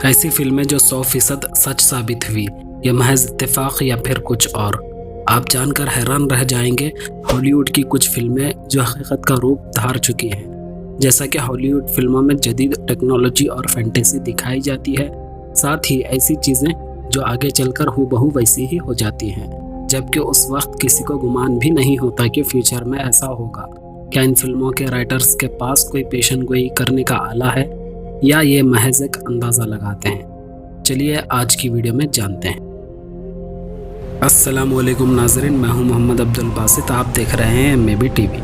ऐसी फिल्में जो 100% सच साबित हुई, या महज इत्तेफाक या फिर कुछ और। आप जानकर हैरान रह जाएंगे हॉलीवुड की कुछ फिल्में जो हकीकत का रूप धार चुकी हैं। जैसा कि हॉलीवुड फिल्मों में जदीद टेक्नोलॉजी और फैंटेसी दिखाई जाती है, साथ ही ऐसी चीज़ें जो आगे चलकर हूबहू वैसी ही हो जाती हैं, जबकि उस वक्त किसी को गुमान भी नहीं होता कि फ्यूचर में ऐसा होगा। क्या इन फिल्मों के राइटर्स के पास कोई पेशन गोई करने का आला है, या ये महज एक अंदाज़ा लगाते हैं? चलिए आज की वीडियो में जानते हैं। अस्सलामुअलैकुम नाज़रीन, मैं हूं मोहम्मद अब्दुल बासित। आप देख रहे हैं MAB TV।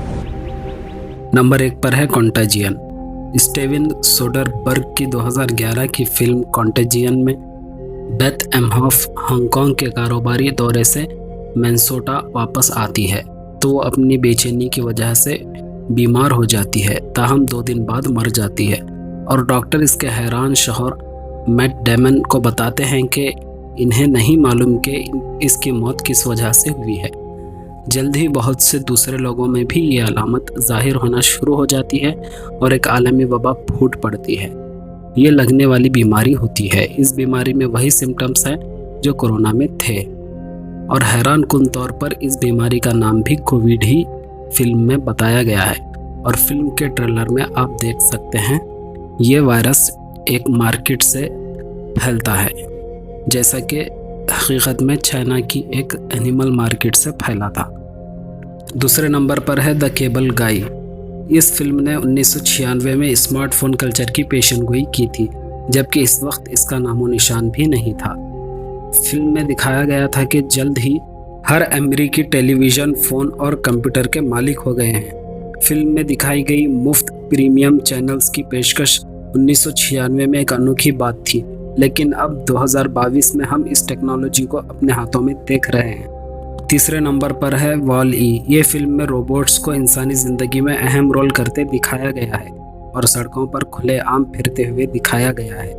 नंबर 1 पर है कॉन्टेजियन। स्टीवन सोडरबर्ग की 2011 की फिल्म कॉन्टेजियन में बेथ एमहोफ हांगकांग के कारोबारी दौरे से मिनेसोटा वापस आती है, तो वो अपनी बेचैनी की वजह से बीमार हो जाती है, ताहम 2 दिन बाद मर जाती है। और डॉक्टर इसके हैरान शौहर मैट डेमन को बताते हैं कि इन्हें नहीं मालूम कि इसकी मौत किस वजह से हुई है। जल्द ही बहुत से दूसरे लोगों में भी ये अलामत ज़ाहिर होना शुरू हो जाती है और एक आलमी वबा फूट पड़ती है। ये लगने वाली बीमारी होती है। इस बीमारी में वही सिम्टम्स हैं जो कोरोना में थे, और हैरान कुन तौर पर इस बीमारी का नाम भी कोविड ही फिल्म में बताया गया है। और फिल्म के ट्रेलर में आप देख सकते हैं ये वायरस एक मार्केट से फैलता है, जैसा कि हकीकत में चाइना की एक एनिमल मार्केट से फैला था। दूसरे नंबर पर है द केबल गाई। इस फिल्म ने 1996 में स्मार्टफोन कल्चर की पेशनगोई की थी, जबकि इस वक्त इसका नामो निशान भी नहीं था। फिल्म में दिखाया गया था कि जल्द ही हर अमेरिकी टेलीविज़न, फ़ोन और कंप्यूटर के मालिक हो गए हैं। फिल्म में दिखाई गई मुफ्त प्रीमियम चैनल्स की पेशकश 1996 में एक अनोखी बात थी, लेकिन अब 2022 में हम इस टेक्नोलॉजी को अपने हाथों में देख रहे हैं। तीसरे नंबर पर है वॉल-ई। ये फिल्म में रोबोट्स को इंसानी ज़िंदगी में अहम रोल करते दिखाया गया है और सड़कों पर खुलेआम फिरते हुए दिखाया गया है,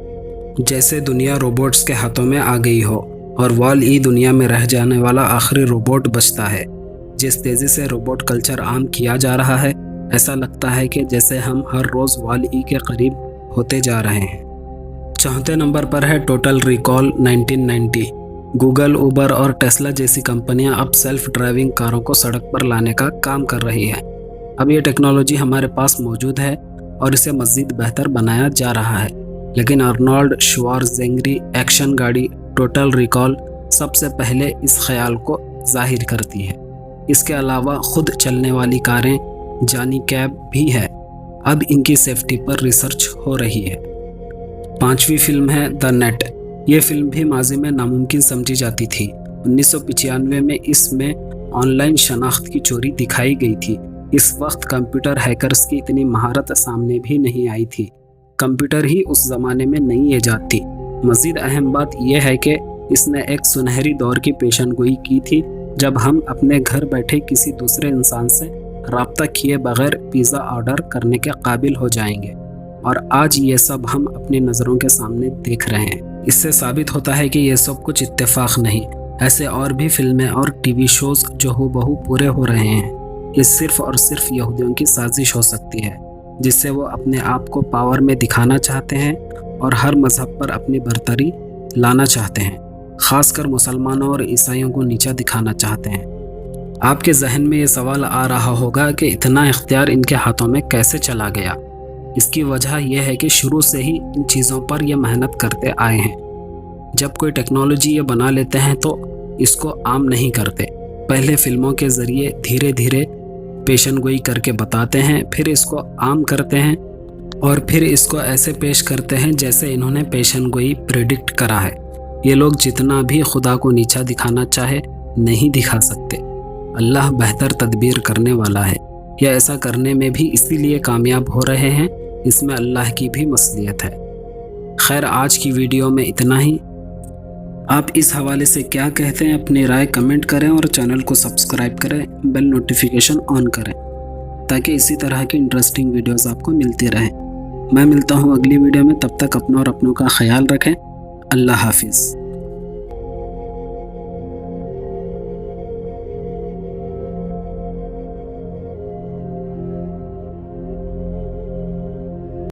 जैसे दुनिया रोबोट्स के हाथों में आ गई हो और वॉल-ई दुनिया में रह जाने वाला आखिरी रोबोट बचता है। जिस तेज़ी से रोबोट कल्चर आम किया जा रहा है, ऐसा लगता है कि जैसे हम हर रोज़ वॉल-ई के करीब होते जा रहे हैं। चौथे नंबर पर है टोटल रिकॉल 1990। गूगल, उबर और टेस्ला जैसी कंपनियां अब सेल्फ ड्राइविंग कारों को सड़क पर लाने का काम कर रही है। अब ये टेक्नोलॉजी हमारे पास मौजूद है और इसे मज़ीद बेहतर बनाया जा रहा है, लेकिन अर्नोल्ड श्वार्ज़नेगर एक्शन गाड़ी टोटल रिकॉल सबसे पहले इस ख्याल को जाहिर करती है। इसके अलावा खुद चलने वाली कारें जानी कैब भी है। अब इनकी सेफ्टी पर रिसर्च हो रही है। 5वीं फिल्म है द नेट। ये फिल्म भी माजी में नामुमकिन समझी जाती थी। 1995 में इसमें ऑनलाइन शनाख्त की चोरी दिखाई गई थी। इस वक्त कंप्यूटर हैकर्स की इतनी महारत सामने भी नहीं आई थी। कंप्यूटर ही उस ज़माने में नई ईजाद थी। मज़ीद अहम बात यह है कि इसने एक सुनहरी दौर की पेशनगोई की थी, जब हम अपने घर बैठे किसी दूसरे इंसान से राब्ता किए बगैर पिज़्ज़ा ऑर्डर करने के काबिल हो जाएंगे, और आज ये सब हम अपनी नज़रों के सामने देख रहे हैं। इससे साबित होता है कि ये सब कुछ इत्तेफाक नहीं, ऐसे और भी फिल्में और टीवी शोज़ जो हूबहू पूरे हो रहे हैं। ये सिर्फ़ और सिर्फ यहूदियों की साजिश हो सकती है, जिससे वो अपने आप को पावर में दिखाना चाहते हैं और हर मज़हब पर अपनी बरतरी लाना चाहते हैं, ख़ासकर मुसलमानों और ईसाइयों को नीचा दिखाना चाहते हैं। आपके जहन में ये सवाल आ रहा होगा कि इतना इख्तियार इनके हाथों में कैसे चला गया। इसकी वजह यह है कि शुरू से ही इन चीज़ों पर ये मेहनत करते आए हैं। जब कोई टेक्नोलॉजी ये बना लेते हैं तो इसको आम नहीं करते। पहले फिल्मों के ज़रिए धीरे धीरे पेशनगोई करके बताते हैं, फिर इसको आम करते हैं और फिर इसको ऐसे पेश करते हैं जैसे इन्होंने पेशनगोई प्रेडिक्ट करा है। ये लोग जितना भी खुदा को नीचा दिखाना चाहे नहीं दिखा सकते। अल्लाह बेहतर तदबीर करने वाला है। यह ऐसा करने में भी इसीलिए कामयाब हो रहे हैं, इसमें अल्लाह की भी मसलियत है। खैर, आज की वीडियो में इतना ही। आप इस हवाले से क्या कहते हैं, अपनी राय कमेंट करें और चैनल को सब्सक्राइब करें, बेल नोटिफिकेशन ऑन करें, ताकि इसी तरह की इंटरेस्टिंग वीडियोस आपको मिलती रहें। मैं मिलता हूँ अगली वीडियो में, तब तक अपनों और अपनों का ख्याल रखें। अल्लाह हाफिज़।